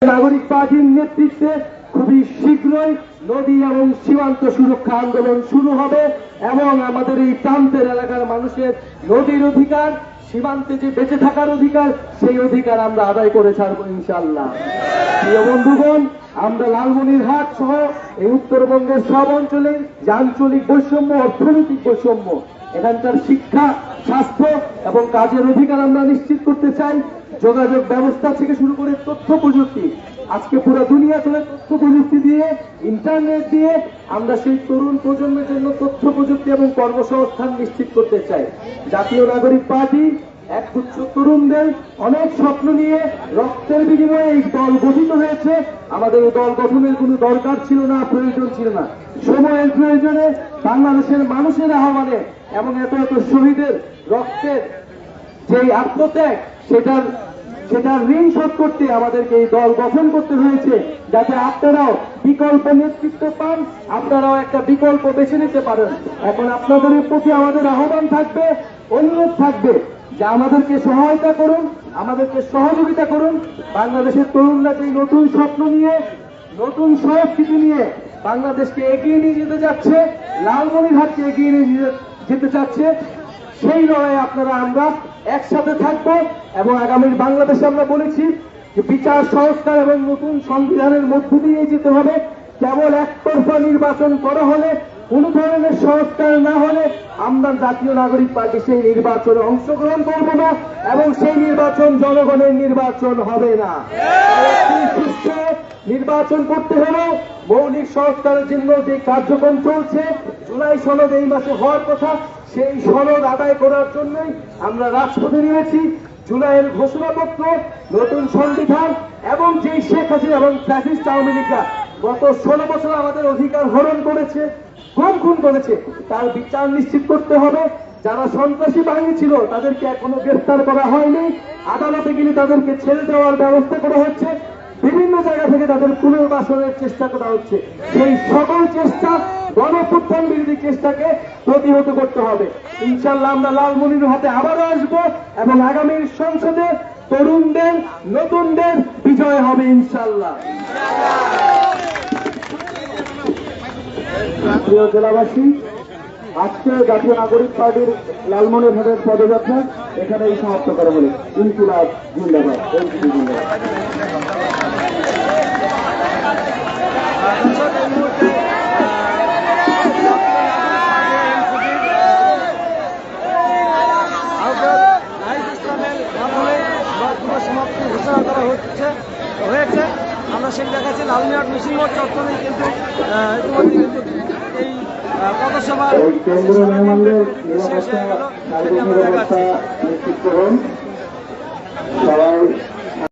নাগরিক পার্টির নেতৃত্বে খুবই শীঘ্রই নদী এবং সীমান্ত সুরক্ষা আন্দোলন শুরু হবে এবং আমাদের এই প্রান্তের এলাকার মানুষের নদীর অধিকার, সীমান্তে যে বেঁচে থাকার অধিকার, সেই অধিকার আমরা আদায় করে ছাড়বো ইনশাআল্লাহ। প্রিয় বন্ধুগণ, আমরা লালমনিরহাট সহ এই উত্তরবঙ্গের সব অঞ্চলের যে আঞ্চলিক বৈষম্য, অর্থনৈতিক বৈষম্য, এখানকার শিক্ষা, স্বাস্থ্য এবং কাজের অধিকার আমরা নিশ্চিত করতে চাই। যোগাযোগ ব্যবস্থা থেকে শুরু করে তথ্য প্রযুক্তি, আজকে পুরো দুনিয়া চলে তথ্য প্রযুক্তি দিয়ে, ইন্টারনেট দিয়ে। আমরা সেই তরুণ প্রজন্মের জন্য তথ্য প্রযুক্তি এবং কর্মসংস্থান নিশ্চিত করতে চাই। জাতীয় নাগরিক পার্টি একগুচ্ছ তরুণদের অনেক স্বপ্ন নিয়ে রক্তের বিনিময়ে এই দল গঠিত হয়েছে। আমাদের এই দল গঠনের কোনো দরকার ছিল না, প্রয়োজন ছিল না। সময়ের প্রয়োজনে বাংলাদেশের মানুষের আহ্বানে এবং এত এত শহীদের রক্তের যে আত্মত্যাগ, সেটার ঋণ শোধ করতে আমাদেরকে এই দল গঠন করতে হয়েছে, যাতে আপনারাও বিকল্প নেতৃত্ব পান, আপনারাও একটা বিকল্প বেছে নিতে পারেন। এখন আপনাদের প্রতি আমাদের আহ্বান থাকবে, অনুরোধ থাকবে যে আমাদেরকে সহায়তা করুন, আমাদেরকে সহযোগিতা করুন। বাংলাদেশের তরুণরা যে নতুন স্বপ্ন নিয়ে, নতুন সংস্কৃতি নিয়ে বাংলাদেশকে এগিয়ে নিয়ে যেতে যাচ্ছে, লালমনিরহাটকে এগিয়ে নিয়ে যেতে চাচ্ছে, সেই লড়াইয়ে আপনারা আমরা একসাথে থাকবো। এবং আগামীর বাংলাদেশে আমরা বলেছি যে বিচার সংস্কার এবং নতুন সংবিধানের মধ্য দিয়ে যেতে হবে। কেবল একতরফা নির্বাচন করা হলে, কোন ধরনের সংস্কার না হলে আমরা জাতীয় নাগরিক পার্টি সেই নির্বাচনে অংশগ্রহণ করব না এবং সেই নির্বাচন জনগণের নির্বাচন হবে না। নির্বাচন করতে হলে মৌলিক সংস্কারের জন্য যে কার্যক্রম চলছে, জুলাই সনদ এই মাসে হওয়ার কথা, সেই সনদ আদায় করার জন্যই আমরা রাজপথে নেমেছি। জুলাইয়ের ঘোষণাপত্র, নতুন সংবিধান এবং যে শেখ হাসিনা এবং ফ্যাসিস্ট আওয়ামী লীগরা গত 16 বছর আমাদের অধিকার হরণ করেছে, খুন করেছে, তার বিচার নিশ্চিত করতে হবে। যারা সন্ত্রাসী বাহিনী ছিল তাদেরকে এখনো গ্রেফতার করা হয়নি, আদালতে গেলে তাদেরকে ছেড়ে দেওয়ার ব্যবস্থা করা হচ্ছে, বিভিন্ন জায়গা থেকে তাদের পুনর্বাসনের চেষ্টা করা হচ্ছে। সেই সকল চেষ্টা, গণঅভ্যুত্থান বিরোধী চেষ্টাকে প্রতিহত করতে হবে। ইনশাআল্লাহ আমরা লালমনিরহাটে আবারও আসবো এবং আগামীর সংসদে তরুণদের, নতুনদের বিজয় হবে ইনশাআল্লাহ। প্রিয় জেলাবাসী, আজকে জাতীয় নাগরিক পার্টির লালমনিরহাটের পদযাত্রা এখানেই সমাপ্ত করা হলো। ইনকিলাব জিন্দাবাদ, এনসিপি জিন্দাবাদ। সমাপ্তি ঘোষণা করা হয়েছে। আমরা সেটা দেখাচ্ছি লালমনিরহাট মিছিল মোড় চত্বরে, কিন্তু ইতিমধ্যে কিন্তু এই পথসভা নিশ্চিত করুন। সবাই